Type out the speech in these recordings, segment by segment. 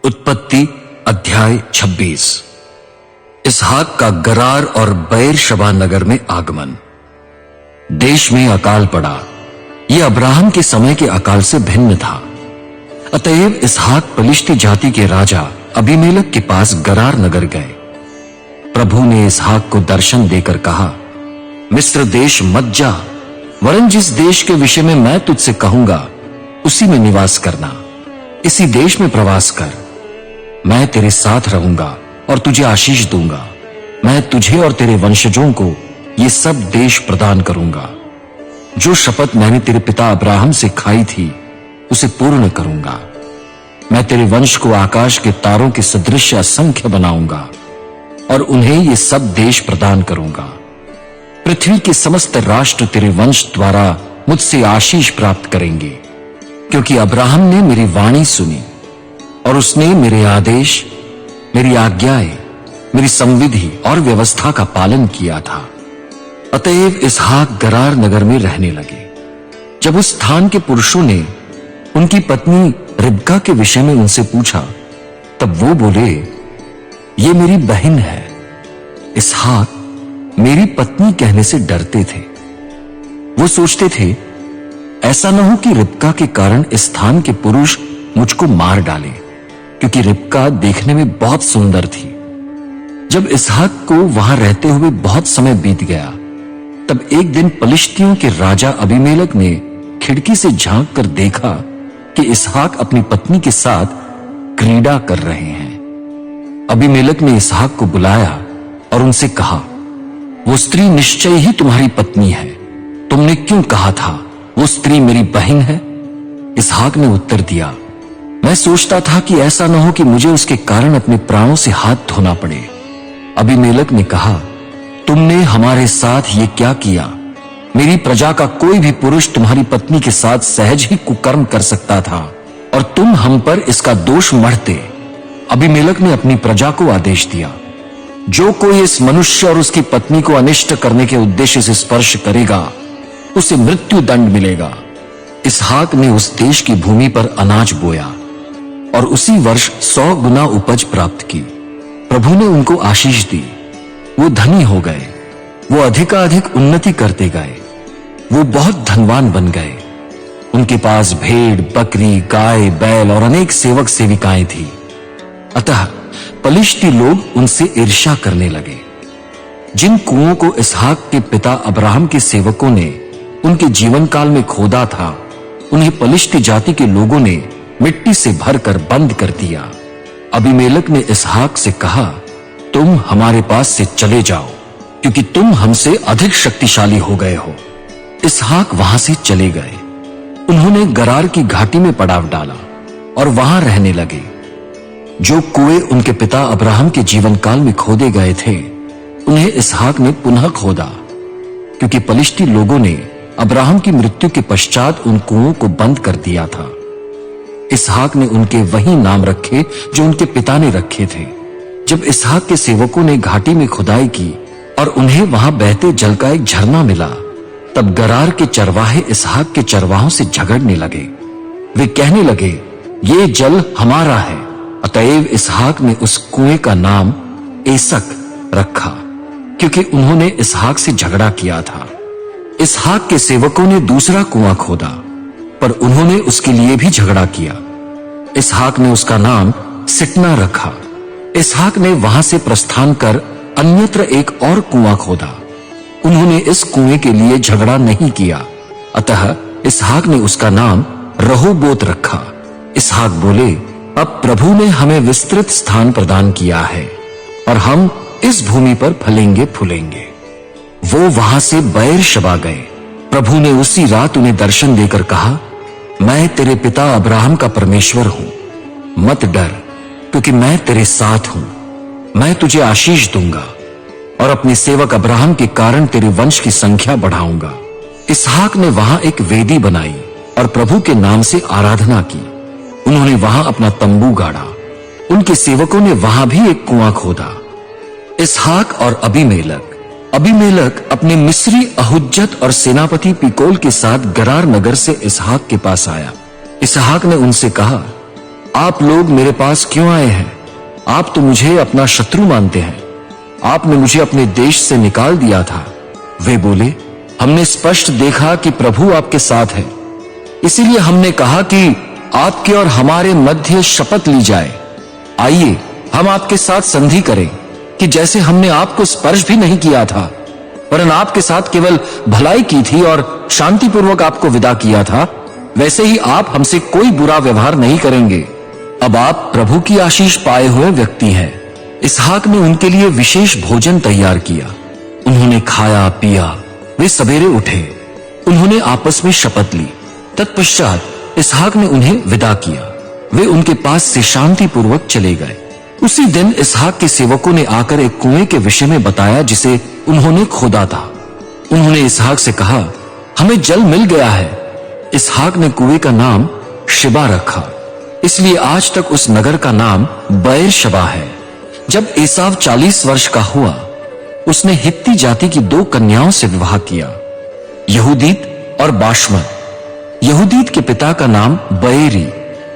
उत्पत्ति अध्याय 26। इसहाक का गरार और बैर शबा नगर में आगमन। देश में अकाल पड़ा। यह अब्राहम के समय के अकाल से भिन्न था। अतएव इसहाक पलिश्ती जाति के राजा अबीमेलेक के पास गरार नगर गए। प्रभु ने इसहाक को दर्शन देकर कहा, मिस्र देश मत जा, वरन जिस देश के विषय में मैं तुझसे कहूंगा उसी में निवास करना। इसी देश में प्रवास कर। मैं तेरे साथ रहूंगा और तुझे आशीष दूंगा। मैं तुझे और तेरे वंशजों को ये सब देश प्रदान करूंगा। जो शपथ मैंने तेरे पिता अब्राहम से खाई थी उसे पूर्ण करूंगा। मैं तेरे वंश को आकाश के तारों के सदृश असंख्य बनाऊंगा और उन्हें ये सब देश प्रदान करूंगा। पृथ्वी के समस्त राष्ट्र तेरे वंश द्वारा मुझसे आशीष प्राप्त करेंगे, क्योंकि अब्राहम ने मेरी वाणी सुनी और उसने मेरे आदेश, मेरी आज्ञाएं, मेरी संविधि और व्यवस्था का पालन किया था। अतएव इसहाक गरार नगर में रहने लगे। जब उस स्थान के पुरुषों ने उनकी पत्नी रिबका के विषय में उनसे पूछा, तब वो बोले, ये मेरी बहन है। इसहाक मेरी पत्नी कहने से डरते थे। वो सोचते थे, ऐसा न हो कि रिबका के कारण इस स्थान के पुरुष मुझको मार डाले, क्योंकि रिबका देखने में बहुत सुंदर थी। जब इसहाक को वहां रहते हुए बहुत समय बीत गया, तब एक दिन पलिश्तियों के राजा अबीमेलेक ने खिड़की से झांक कर देखा कि इसहाक अपनी पत्नी के साथ क्रीड़ा कर रहे हैं। अबीमेलेक ने इसहाक को बुलाया और उनसे कहा, वो स्त्री निश्चय ही तुम्हारी पत्नी है। तुमने क्यों कहा था वो स्त्री मेरी बहन है? इसहाक ने उत्तर दिया, मैं सोचता था कि ऐसा न हो कि मुझे उसके कारण अपने प्राणों से हाथ धोना पड़े। अबीमेलेक ने कहा, तुमने हमारे साथ ये क्या किया? मेरी प्रजा का कोई भी पुरुष तुम्हारी पत्नी के साथ सहज ही कुकर्म कर सकता था और तुम हम पर इसका दोष मढ़ते। अबीमेलेक ने अपनी प्रजा को आदेश दिया, जो कोई इस मनुष्य और उसकी पत्नी को अनिष्ट करने के उद्देश्य से स्पर्श करेगा उसे मृत्यु दंड मिलेगा। इसहाक ने उस देश की भूमि पर अनाज बोया और उसी वर्ष 100 गुना उपज प्राप्त की। प्रभु ने उनको आशीष दी। वो धनी हो गए। वो अधिकाधिक उन्नति करते गए। वो बहुत धनवान बन गए। उनके पास भेड़, बकरी, गाय, बैल और अनेक सेवक सेविकाएं थी। अतः पलिश्ती लोग उनसे ईर्ष्या करने लगे। जिन कुओं को इसहाक के पिता अब्राहम के सेवकों ने उनके जीवन काल में खोदा था, उन्हें पलिश्ती जाति के लोगों ने मिट्टी से भरकर बंद कर दिया। अबीमेलेक ने इसहाक से कहा, तुम हमारे पास से चले जाओ, क्योंकि तुम हमसे अधिक शक्तिशाली हो गए हो। इसहाक वहां से चले गए। उन्होंने गरार की घाटी में पड़ाव डाला और वहां रहने लगे। जो कुएं उनके पिता अब्राहम के जीवन काल में खोदे गए थे, उन्हें इसहाक ने पुनः खोदा, क्योंकि पलिश्ती लोगों ने अब्राहम की मृत्यु के पश्चात उन कुओं को बंद कर दिया था। इसहाक ने उनके वही नाम रखे जो उनके पिता ने रखे थे। जब इसहाक के सेवकों ने घाटी में खुदाई की और उन्हें वहां बहते जल का एक झरना मिला, तब गरार के चरवाहे इसहाक के चरवाहों से झगड़ने लगे। वे कहने लगे, ये जल हमारा है। अतएव इसहाक ने उस कुएं का नाम एसक रखा, क्योंकि उन्होंने इसहाक से झगड़ा किया था। इसहाक के सेवकों ने दूसरा कुआं खोदा, पर उन्होंने उसके लिए भी झगड़ा किया। इसहाक ने उसका नाम सिटना रखा। इसहाक ने वहां से प्रस्थान कर अन्यत्र एक और कुआं खोदा। उन्होंने इस कुएं के लिए झगड़ा नहीं किया, अतः इसहाक ने उसका नाम रहोबोत रखा। इसहाक बोले, अब प्रभु ने हमें विस्तृत स्थान प्रदान किया है और हम इस भूमि पर फलेंगे फूलेंगे। वो वहां से बैर शबा गए। प्रभु ने उसी रात उन्हें दर्शन देकर कहा, मैं तेरे पिता अब्राहम का परमेश्वर हूं। मत डर, क्योंकि मैं तेरे साथ हूं। मैं तुझे आशीष दूंगा और अपने सेवक अब्राहम के कारण तेरे वंश की संख्या बढ़ाऊंगा। इसहाक ने वहां एक वेदी बनाई और प्रभु के नाम से आराधना की। उन्होंने वहां अपना तंबू गाड़ा। उनके सेवकों ने वहां भी एक कुआं खोदा। इसहाक और अबीमेलेक अपने मिस्री अहुज्जत और सेनापति पिकोल के साथ गरार नगर से इसहाक के पास आया। इसहाक ने उनसे कहा, आप लोग मेरे पास क्यों आए हैं? आप तो मुझे अपना शत्रु मानते हैं। आपने मुझे अपने देश से निकाल दिया था। वे बोले, हमने स्पष्ट देखा कि प्रभु आपके साथ है, इसीलिए हमने कहा कि आपके और हमारे मध्य शपथ ली जाए। आइए हम आपके साथ संधि करें कि जैसे हमने आपको स्पर्श भी नहीं किया था, वरन आपके साथ केवल भलाई की थी और शांतिपूर्वक आपको विदा किया था, वैसे ही आप हमसे कोई बुरा व्यवहार नहीं करेंगे। अब आप प्रभु की आशीष पाए हुए व्यक्ति हैं। इसहाक ने उनके लिए विशेष भोजन तैयार किया। उन्होंने खाया पिया। वे सवेरे उठे। उन्होंने आपस में शपथ ली। तत्पश्चात इसहाक ने उन्हें विदा किया। वे उनके पास से शांतिपूर्वक चले गए। उसी दिन इसहाक के सेवकों ने आकर एक कुएं के विषय में बताया जिसे उन्होंने खोदा था। उन्होंने इसहाक से कहा, हमें जल मिल गया है। इसहाक ने कुएं का नाम शिबा रखा, इसलिए आज तक उस नगर का नाम बैर शबा है। जब एसाव 40 वर्ष का हुआ, उसने हित्ती जाति की 2 कन्याओं से विवाह किया, यहूदीत और बाशमत। यहूदीत के पिता का नाम बैरी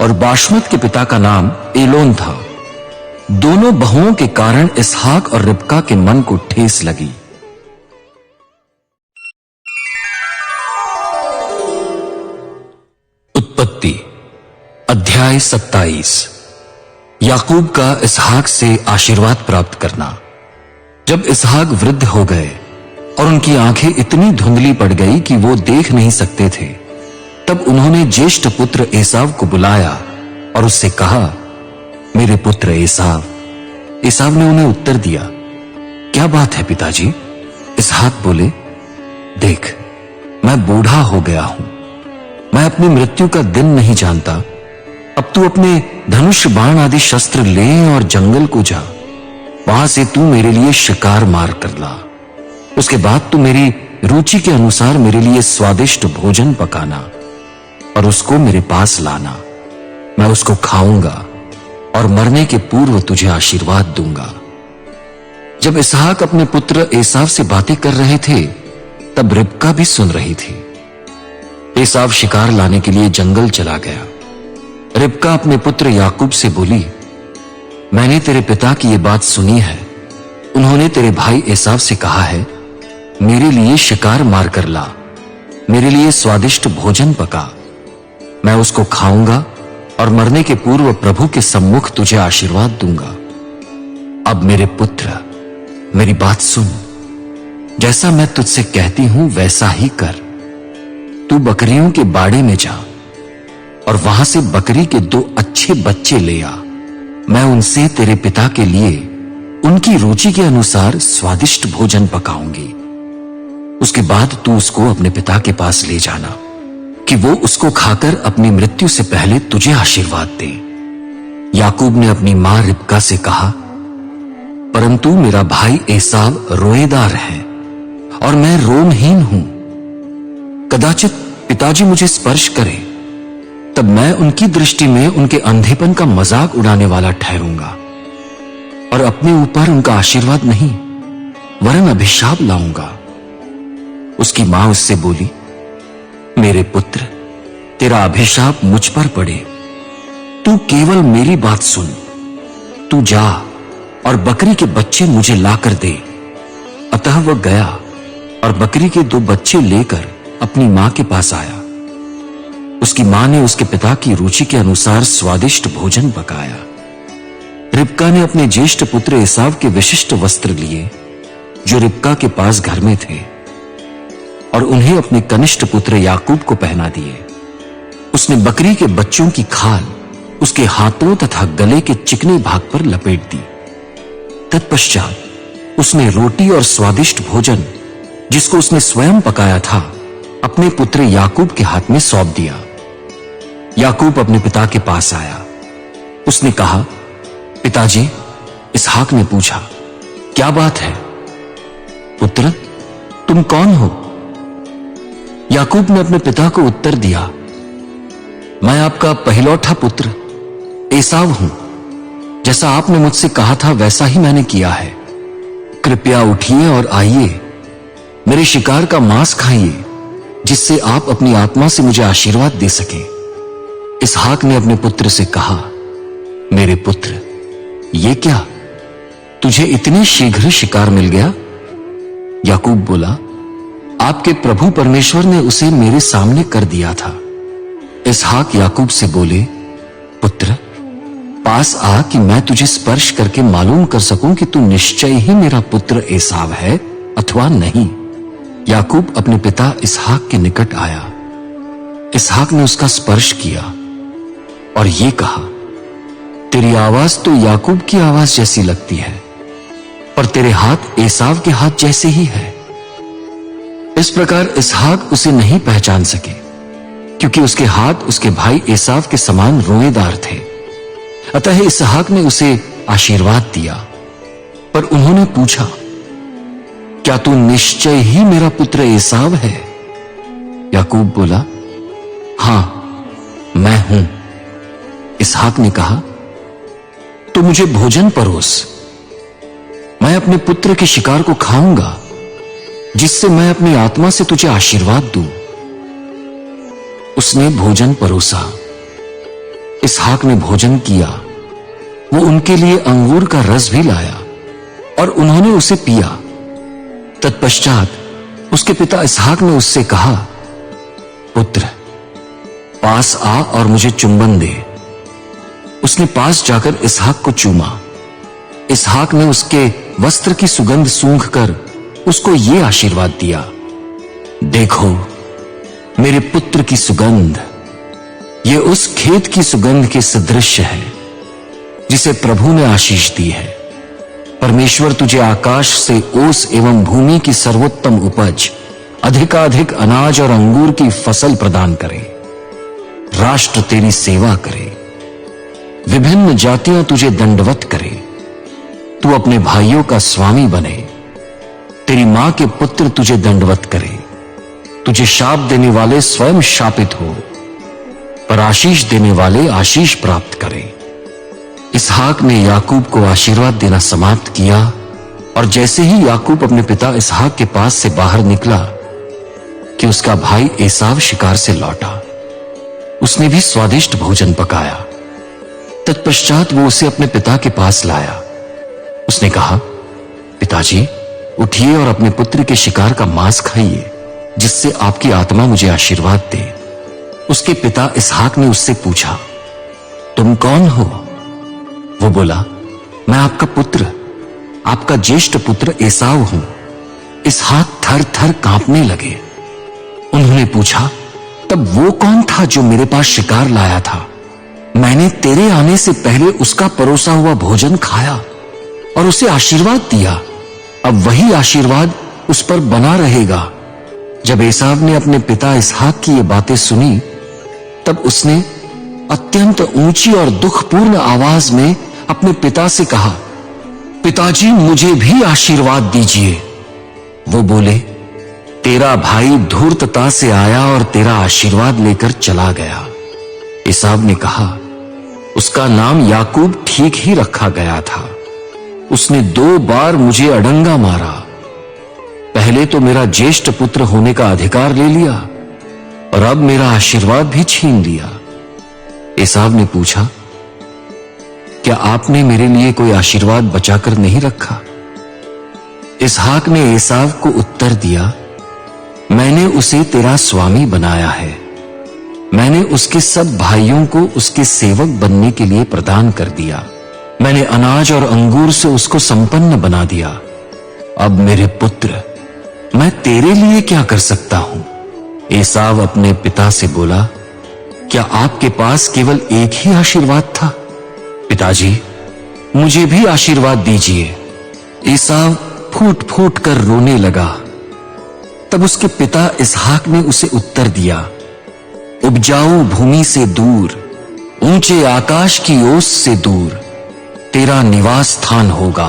और बाशमत के पिता का नाम एलोन था। दोनों बहुओं के कारण इसहाक और रिबका के मन को ठेस लगी। उत्पत्ति अध्याय 27। याकूब का इसहाक से आशीर्वाद प्राप्त करना। जब इसहाक वृद्ध हो गए और उनकी आंखें इतनी धुंधली पड़ गई कि वो देख नहीं सकते थे, तब उन्होंने ज्येष्ठ पुत्र एसाव को बुलाया और उससे कहा, मेरे पुत्र एसाव। एसाव ने उन्हें उत्तर दिया, क्या बात है पिताजी? इसहाक बोले, देख, मैं बूढ़ा हो गया हूं। मैं अपनी मृत्यु का दिन नहीं जानता। अब तू अपने धनुष बाण आदि शस्त्र ले और जंगल को जा। वहां से तू मेरे लिए शिकार मार कर ला। उसके बाद तू मेरी रुचि के अनुसार मेरे लिए स्वादिष्ट भोजन पकाना और उसको मेरे पास लाना। मैं उसको खाऊंगा और मरने के पूर्व तुझे आशीर्वाद दूंगा। जब इसहाक अपने पुत्र एसाव से बातें कर रहे थे, तब रिबका भी सुन रही थी। एसाव शिकार लाने के लिए जंगल चला गया। रिबका अपने पुत्र याकूब से बोली, मैंने तेरे पिता की ये बात सुनी है। उन्होंने तेरे भाई एसाव से कहा है, मेरे लिए शिकार मार कर ला, मेरे लिए स्वादिष्ट भोजन पका। मैं उसको खाऊंगा और मरने के पूर्व प्रभु के सम्मुख तुझे आशीर्वाद दूंगा। अब मेरे पुत्र, मेरी बात सुन। जैसा मैं तुझसे कहती हूं वैसा ही कर। तू बकरियों के बाड़े में जा और वहां से बकरी के 2 अच्छे बच्चे ले आ। मैं उनसे तेरे पिता के लिए उनकी रुचि के अनुसार स्वादिष्ट भोजन पकाऊंगी। उसके बाद तू उसको अपने पिता के पास ले जाना कि वो उसको खाकर अपनी मृत्यु से पहले तुझे आशीर्वाद दे। याकूब ने अपनी मां रिबका से कहा, परंतु मेरा भाई एसाव रोएदार है और मैं रोमहीन हूं। कदाचित पिताजी मुझे स्पर्श करे, तब मैं उनकी दृष्टि में उनके अंधेपन का मजाक उड़ाने वाला ठहरूंगा और अपने ऊपर उनका आशीर्वाद नहीं वरन अभिशाप लाऊंगा। उसकी मां उससे बोली, मेरे पुत्र, तेरा अभिशाप मुझ पर पड़े। तू केवल मेरी बात सुन। तू जा और बकरी के बच्चे मुझे लाकर दे। अतः वह गया और बकरी के 2 बच्चे लेकर अपनी मां के पास आया। उसकी मां ने उसके पिता की रुचि के अनुसार स्वादिष्ट भोजन पकाया। रिबका ने अपने ज्येष्ठ पुत्र एसाव के विशिष्ट वस्त्र लिए जो रिबका के पास घर में थे और उन्हें अपने कनिष्ठ पुत्र याकूब को पहना दिए। उसने बकरी के बच्चों की खाल उसके हाथों तथा गले के चिकने भाग पर लपेट दी। तत्पश्चात उसने रोटी और स्वादिष्ट भोजन जिसको उसने स्वयं पकाया था अपने पुत्र याकूब के हाथ में सौंप दिया। याकूब अपने पिता के पास आया। उसने कहा, पिताजी। इसहाक ने पूछा, क्या बात है? पुत्र, तुम कौन हो? याकूब ने अपने पिता को उत्तर दिया, मैं आपका पहिलौठा पुत्र एसाव हूं। जैसा आपने मुझसे कहा था वैसा ही मैंने किया है। कृपया उठिए और आइए, मेरे शिकार का मांस खाइए, जिससे आप अपनी आत्मा से मुझे आशीर्वाद दे सकें। इसहाक ने अपने पुत्र से कहा, मेरे पुत्र, ये क्या, तुझे इतने शीघ्र शिकार मिल गया? याकूब बोला, आपके प्रभु परमेश्वर ने उसे मेरे सामने कर दिया था। इसहाक याकूब से बोले, पुत्र, पास आ कि मैं तुझे स्पर्श करके मालूम कर सकूं कि तू निश्चय ही मेरा पुत्र एसाव है अथवा नहीं। याकूब अपने पिता इसहाक के निकट आया। इसहाक ने उसका स्पर्श किया और ये कहा, तेरी आवाज तो याकूब की आवाज जैसी लगती है, पर तेरे हाथ एसाव के हाथ जैसे ही है। इस प्रकार इसहाक उसे नहीं पहचान सके, क्योंकि उसके हाथ उसके भाई एसाव के समान रोएदार थे। अतः इसहाक ने उसे आशीर्वाद दिया। पर उन्होंने पूछा, क्या तू निश्चय ही मेरा पुत्र एसाव है? याकूब बोला, हां, मैं हूं। इसहाक ने कहा, तो मुझे भोजन परोस, मैं अपने पुत्र के शिकार को खाऊंगा, जिससे मैं अपनी आत्मा से तुझे आशीर्वाद दूं। उसने भोजन परोसा। इसहाक ने भोजन किया। वो उनके लिए अंगूर का रस भी लाया और उन्होंने उसे पिया। तत्पश्चात उसके पिता इसहाक ने उससे कहा, पुत्र, पास आ और मुझे चुंबन दे। उसने पास जाकर इसहाक को चूमा। इसहाक ने उसके वस्त्र की सुगंध सूंघकर उसको ये आशीर्वाद दिया, देखो मेरे पुत्र की सुगंध, ये उस खेत की सुगंध के सदृश है जिसे प्रभु ने आशीष दी है। परमेश्वर तुझे आकाश से ओस एवं भूमि की सर्वोत्तम उपज, अधिकाधिक अनाज और अंगूर की फसल प्रदान करे। राष्ट्र तेरी सेवा करे, विभिन्न जातियां तुझे दंडवत करे। तू अपने भाइयों का स्वामी बने। तेरी मां के पुत्र तुझे दंडवत करे। तुझे शाप देने वाले स्वयं शापित हो, पर आशीष देने वाले आशीष प्राप्त करें। इसहाक ने याकूब को आशीर्वाद देना समाप्त किया और जैसे ही याकूब अपने पिता इसहाक के पास से बाहर निकला कि उसका भाई एसाव शिकार से लौटा। उसने भी स्वादिष्ट भोजन पकाया। तत्पश्चात वो उसे अपने पिता के पास लाया। उसने कहा, पिताजी, उठिए और अपने पुत्र के शिकार का मांस खाइए, जिससे आपकी आत्मा मुझे आशीर्वाद दे। उसके पिता इसहाक ने उससे पूछा, तुम कौन हो? वो बोला, मैं आपका पुत्र, आपका ज्येष्ठ पुत्र एसाव हूं। इसहाक थर थर कांपने लगे। उन्होंने पूछा, तब वो कौन था जो मेरे पास शिकार लाया था? मैंने तेरे आने से पहले उसका परोसा हुआ भोजन खाया और उसे आशीर्वाद दिया। अब वही आशीर्वाद उस पर बना रहेगा। जब एसाव ने अपने पिता इसहाक की ये बातें सुनी, तब उसने अत्यंत ऊंची और दुखपूर्ण आवाज में अपने पिता से कहा, पिताजी, मुझे भी आशीर्वाद दीजिए। वो बोले, तेरा भाई धूर्तता से आया और तेरा आशीर्वाद लेकर चला गया। एसाव ने कहा, उसका नाम याकूब ठीक ही रखा गया था। उसने 2 बार मुझे अडंगा मारा। पहले तो मेरा ज्येष्ठ पुत्र होने का अधिकार ले लिया और अब मेरा आशीर्वाद भी छीन लिया। एसाव ने पूछा, क्या आपने मेरे लिए कोई आशीर्वाद बचाकर नहीं रखा? इसहाक ने एसाव को उत्तर दिया, मैंने उसे तेरा स्वामी बनाया है। मैंने उसके सब भाइयों को उसके सेवक बनने के लिए प्रदान कर दिया। मैंने अनाज और अंगूर से उसको संपन्न बना दिया। अब मेरे पुत्र, मैं तेरे लिए क्या कर सकता हूं? एसाव अपने पिता से बोला, क्या आपके पास केवल एक ही आशीर्वाद था? पिताजी, मुझे भी आशीर्वाद दीजिए। एसाव फूट फूट कर रोने लगा। तब उसके पिता इसहाक ने उसे उत्तर दिया, उपजाऊ भूमि से दूर, ऊंचे आकाश की ओस से दूर तेरा निवास स्थान होगा।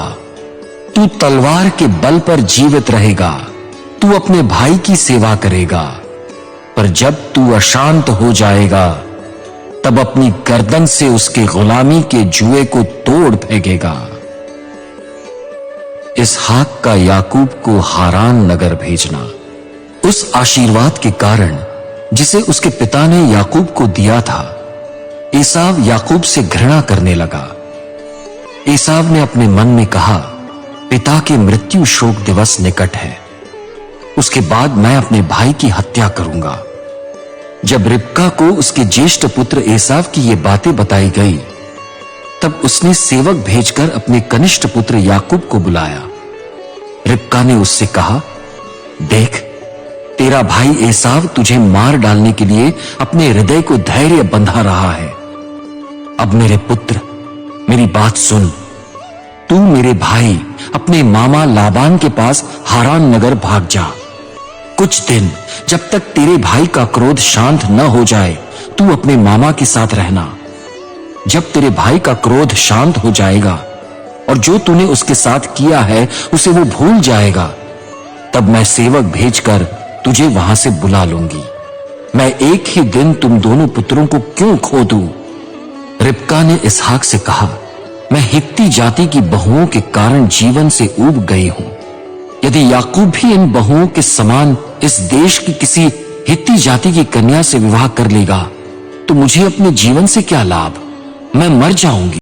तू तलवार के बल पर जीवित रहेगा। तू अपने भाई की सेवा करेगा, पर जब तू अशांत हो जाएगा तब अपनी गर्दन से उसके गुलामी के जुए को तोड़ फेंकेगा। इसहाक का याकूब को हारान नगर भेजना। उस आशीर्वाद के कारण जिसे उसके पिता ने याकूब को दिया था, एसाव याकूब से घृणा करने लगा। एसाव ने अपने मन में कहा, पिता के मृत्यु शोक दिवस निकट है, उसके बाद मैं अपने भाई की हत्या करूंगा। जब रिबका को उसके ज्येष्ठ पुत्र एसाव की ये बातें बताई गई, तब उसने सेवक भेजकर अपने कनिष्ठ पुत्र याकूब को बुलाया। रिबका ने उससे कहा, देख, तेरा भाई एसाव तुझे मार डालने के लिए अपने हृदय को धैर्य बंधा रहा है। अब मेरे पुत्र, मेरी बात सुन। तू मेरे भाई अपने मामा लाबान के पास हारान नगर भाग जा। कुछ दिन, जब तक तेरे भाई का क्रोध शांत न हो जाए, तू अपने मामा के साथ रहना। जब तेरे भाई का क्रोध शांत हो जाएगा और जो तूने उसके साथ किया है उसे वो भूल जाएगा, तब मैं सेवक भेजकर तुझे वहां से बुला लूंगी। मैं एक ही दिन तुम दोनों पुत्रों को क्यों खो दूं? रिबका ने इसहाक से कहा, मैं हित्ती जाति की बहुओं के कारण जीवन से ऊब गई हूं। यदि याकूब भी इन बहुओं के समान इस देश की किसी हित्ती जाति की कन्या से विवाह कर लेगा, तो मुझे अपने जीवन से क्या लाभ? मैं मर जाऊंगी।